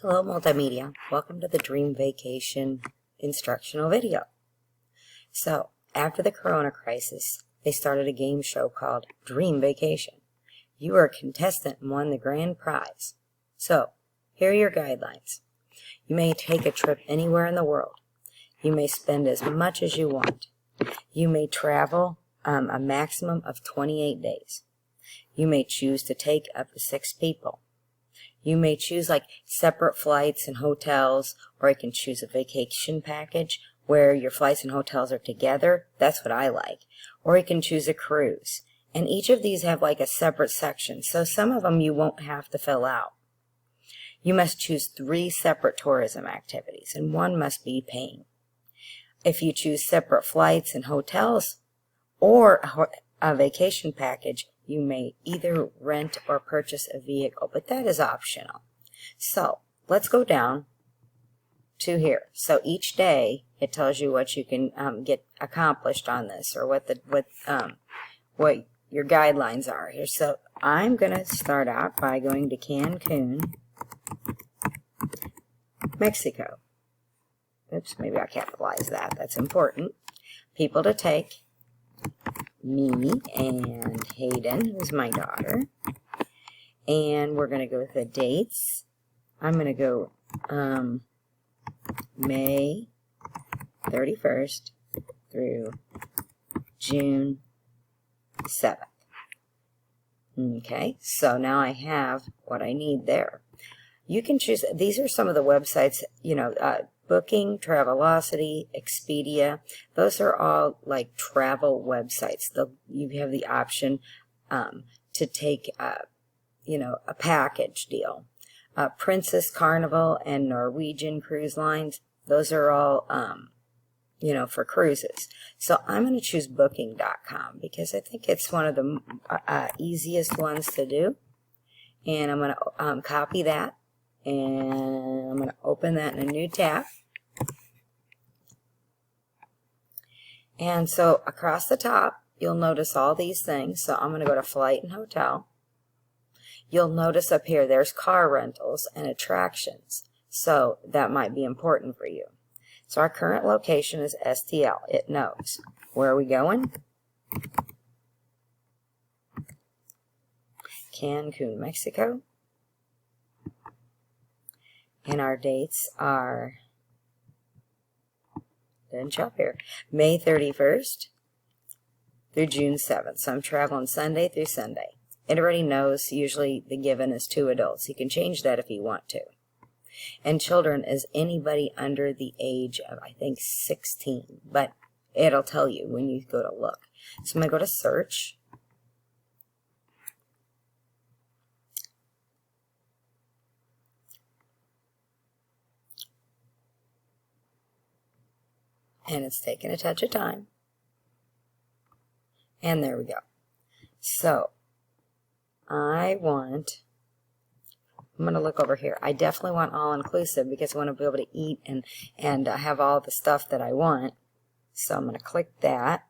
Hello Multimedia, welcome to the Dream Vacation instructional video. So, after the Corona crisis, they started a game show called Dream Vacation. You are a contestant and won the grand prize. So, here are your guidelines. You may take a trip anywhere in the world. You may spend as much as you want. You may travel a maximum of 28 days. You may choose to take up to 6 people. You may choose like separate flights and hotels, or you can choose a vacation package where your flights and hotels are together. That's what I like. Or you can choose a cruise. And each of these have like a separate section, so some of them you won't have to fill out. You must choose 3 separate tourism activities, and 1 must be paying. If you choose separate flights and hotels or a vacation package, you may either rent or purchase a vehicle, but that is optional. So let's go down to here. So each day it tells you what you can get accomplished on this, or what your guidelines are here. So I'm going to start out by going to Cancun, Mexico. Oops, maybe I capitalize that. That's important. People to take. Me and Hayden, who's my daughter. And we're going to go with the dates. I'm going to go May 31st through June 7th. Okay, so now I have what I need there. You can choose, these are some of the websites, Booking, Travelocity, Expedia. Those are all like travel websites. You have the option to take, a package deal. Princess, Carnival, and Norwegian Cruise Lines. Those are all, for cruises. So I'm going to choose Booking.com because I think it's one of the easiest ones to do. And I'm going to copy that. And I'm going to open that in a new tab. And so across the top, you'll notice all these things. So I'm going to go to flight and hotel. You'll notice up here, there's car rentals and attractions. So that might be important for you. So our current location is STL. It knows. Where are we going? Cancun, Mexico. And our dates are, didn't show up here, May 31st through June 7th. So I'm traveling Sunday through Sunday. It already knows usually the given is 2 adults. You can change that if you want to. And children is anybody under the age of, I think, 16. But it'll tell you when you go to look. So I'm going to go to search. And it's taking a touch of time. And there we go. So, I'm going to look over here. I definitely want all-inclusive because I want to be able to eat and have all the stuff that I want. So I'm going to click that.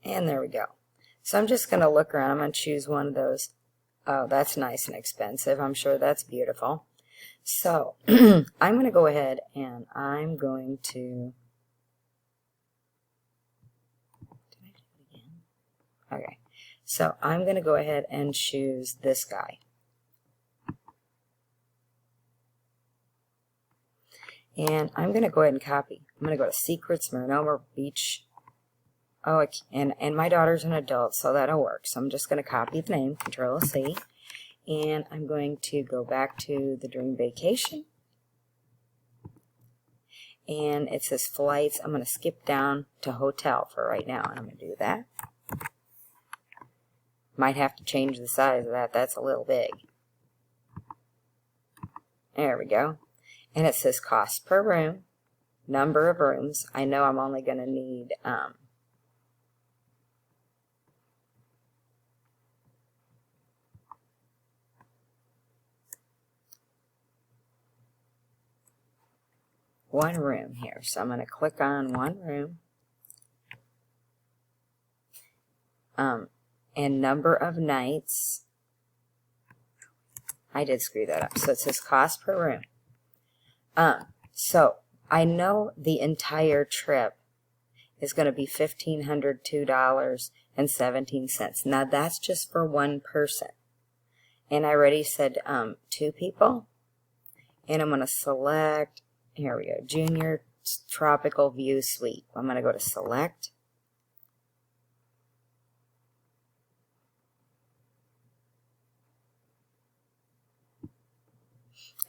And there we go. So I'm just going to look around. I'm going to choose one of those. Oh, that's nice and expensive. I'm sure that's beautiful. So, I'm going to go ahead and I'm going to, did I do it again? Okay, so I'm going to go ahead and choose this guy. And I'm going to go ahead and copy. I'm going to go to Secrets, Marinoma Beach. Oh, and my daughter's an adult, so that'll work. So I'm just going to copy the name, Control-C. And I'm going to go back to the Dream Vacation. And it says flights. I'm going to skip down to hotel for right now. And I'm going to do that. Might have to change the size of that. That's a little big. There we go. And it says cost per room. Number of rooms. I know I'm only going to need 1 room here. So I'm going to click on 1 room. And number of nights. I did screw that up. So it says cost per room. So I know the entire trip is going to be $1,502.17. Now that's just for one person. And I already said 2 people. And I'm going to select, here we go, Junior Tropical View Suite. I'm going to go to select.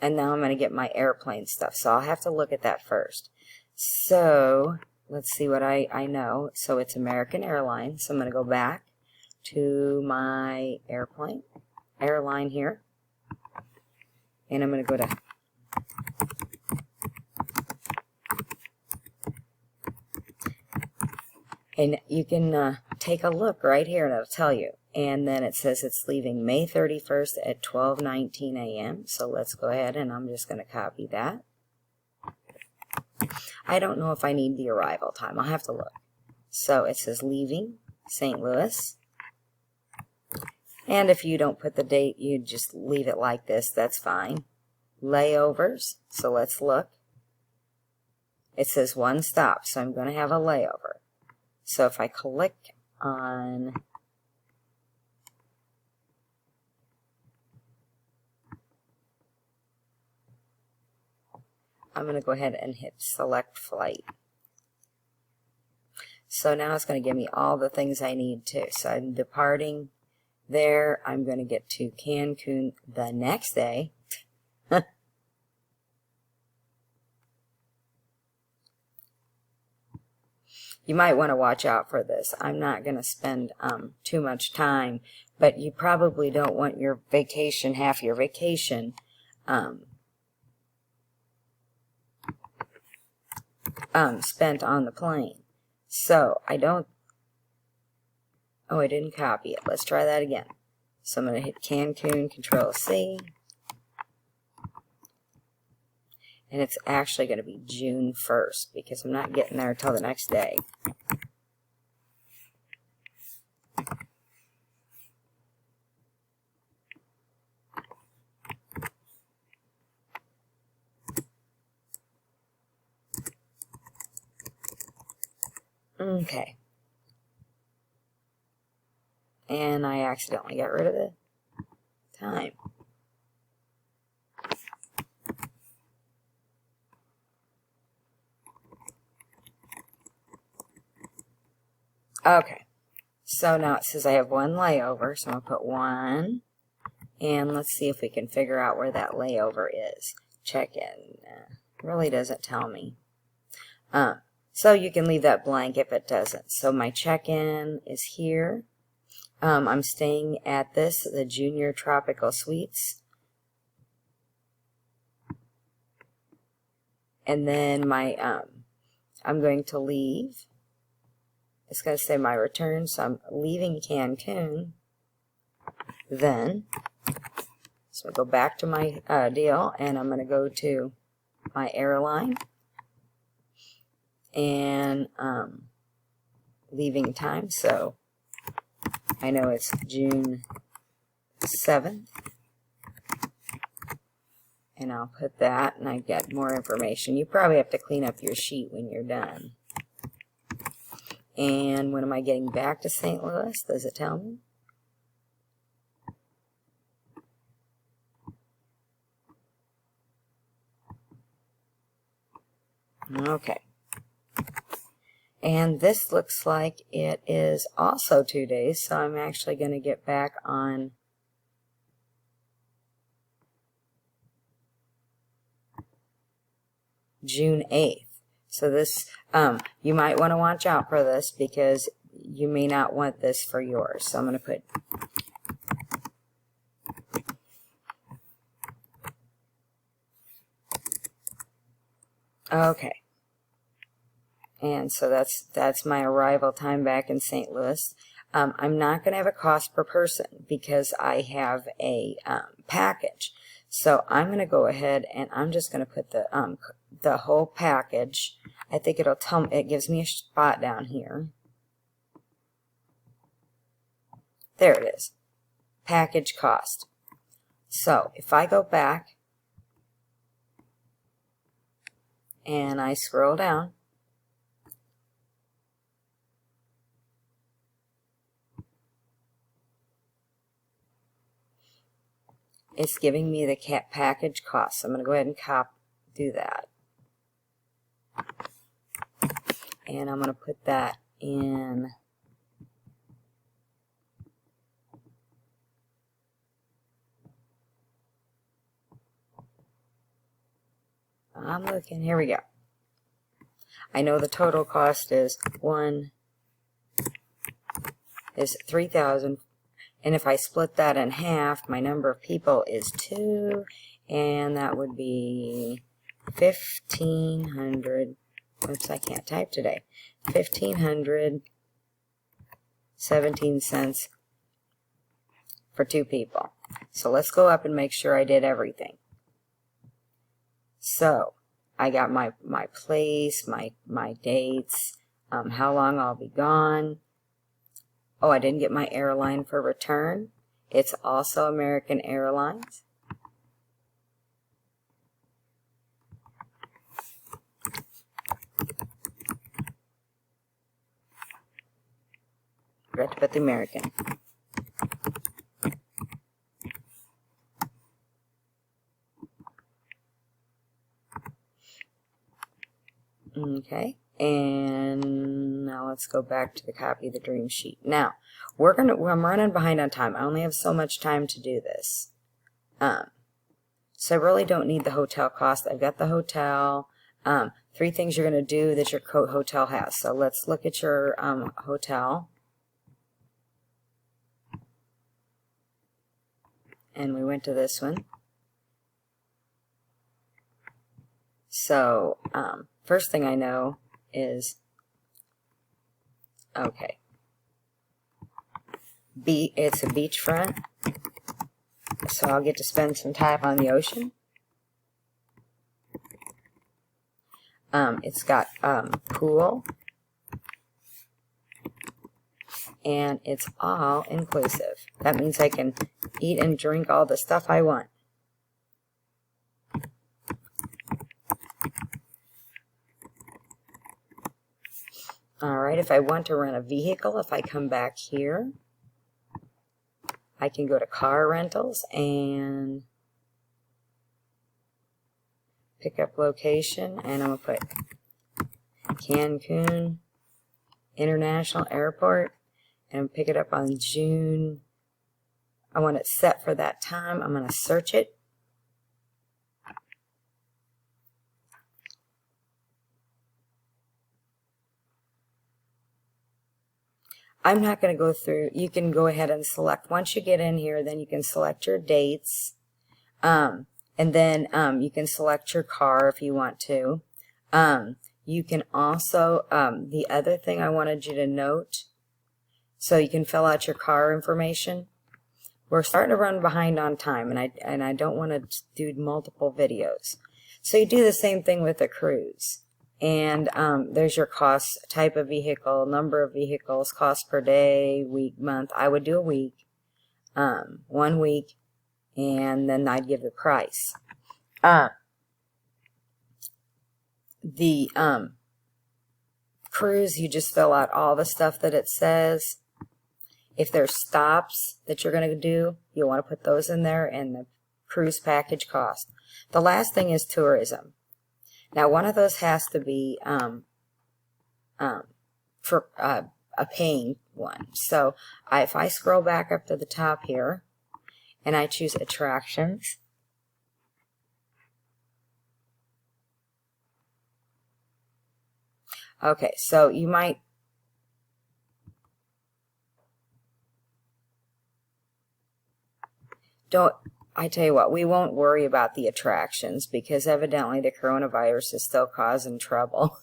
And now I'm going to get my airplane stuff. So I'll have to look at that first. So let's see what I know. So it's American Airlines. So I'm going to go back to my airline here. And I'm going to go to and you can take a look right here and it'll tell you. And then it says it's leaving May 31st at 12:19 a.m. So let's go ahead and I'm just going to copy that. I don't know if I need the arrival time. I'll have to look. So it says leaving St. Louis. And if you don't put the date, you just leave it like this. That's fine. Layovers. So let's look. It says 1 stop. So I'm going to have a layover. So if I click on I'm going to go ahead and hit select flight. So now it's going to give me all the things I need to. So I'm departing there. I'm going to get to Cancun the next day. You might want to watch out for this. I'm not going to spend too much time, but you probably don't want your vacation, half your vacation, spent on the plane. So I don't, oh, I didn't copy it. Let's try that again. So I'm going to hit Cancun, Control C. And it's actually going to be June 1st because I'm not getting there until the next day. Okay. And I accidentally got rid of the time. Okay, so now it says I have 1 layover, so I'm going to put 1, and let's see if we can figure out where that layover is. Check-in really doesn't tell me. So you can leave that blank if it doesn't. So my check-in is here. I'm staying at the Junior Tropical Suites. And then my, I'm going to leave. It's going to say my return, so I'm leaving Cancun. Then, so I'll go back to my deal, and I'm going to go to my airline. And leaving time, so I know it's June 7th. And I'll put that, and I get more information. You probably have to clean up your sheet when you're done. And when am I getting back to St. Louis? Does it tell me? Okay. And this looks like it is also 2 days, so I'm actually going to get back on June 8th. So this, you might want to watch out for this because you may not want this for yours. So I'm going to put okay. And so that's my arrival time back in St. Louis. I'm not going to have a cost per person because I have a package. So I'm going to go ahead and I'm just going to put the whole package. I think it'll tell me, it gives me a spot down here. There it is. Package cost. So if I go back and I scroll down, it's giving me the package cost. So I'm going to go ahead and do that. And I'm going to put that in I'm looking. Here we go. I know the total cost is $3,000, and if I split that in half, my number of people is 2, and that would be 1,500. Oops, I can't type today. 1,517 cents for 2 people. So let's go up and make sure I did everything. So I got my place, my dates, how long I'll be gone. Oh, I didn't get my airline for return. It's also American Airlines. Forgot to put the American. Okay, and now let's go back to the copy of the dream sheet. Now, I'm running behind on time. I only have so much time to do this. So I really don't need the hotel cost. I've got the hotel. 3 things you're going to do that your hotel has. So let's look at your hotel. And we went to this one. So, first thing I know is, okay, it's a beachfront, so I'll get to spend some time on the ocean. It's got pool, and it's all inclusive. That means I can eat and drink all the stuff I want. Alright, if I want to rent a vehicle, if I come back here, I can go to car rentals and pick up location, and I'm going to put Cancun International Airport and pick it up on June. I want it set for that time. I'm going to search it. I'm not going to go through. You can go ahead and select. Once you get in here, then you can select your dates. And then you can select your car if you want to. You can also, the other thing I wanted you to note, so you can fill out your car information. We're starting to run behind on time, and I don't want to do multiple videos. So you do the same thing with a cruise. And there's your cost, type of vehicle, number of vehicles, cost per day, week, month. I would do a week, 1 week, and then I'd give the price. The cruise, you just fill out all the stuff that it says. If there's stops that you're going to do, you'll want to put those in there, and the cruise package cost. The last thing is tourism. Now, one of those has to be for a paying one. So if I scroll back up to the top here, and I choose attractions, okay, so you might, I tell you what, we won't worry about the attractions because evidently the coronavirus is still causing trouble.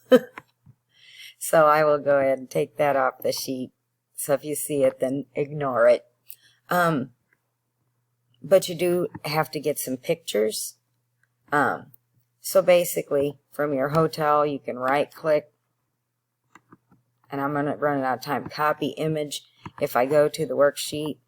So I will go ahead and take that off the sheet. So if you see it, then ignore it. But you do have to get some pictures. So basically, from your hotel, you can right-click, and I'm going to run out of time. Copy image. If I go to the worksheet,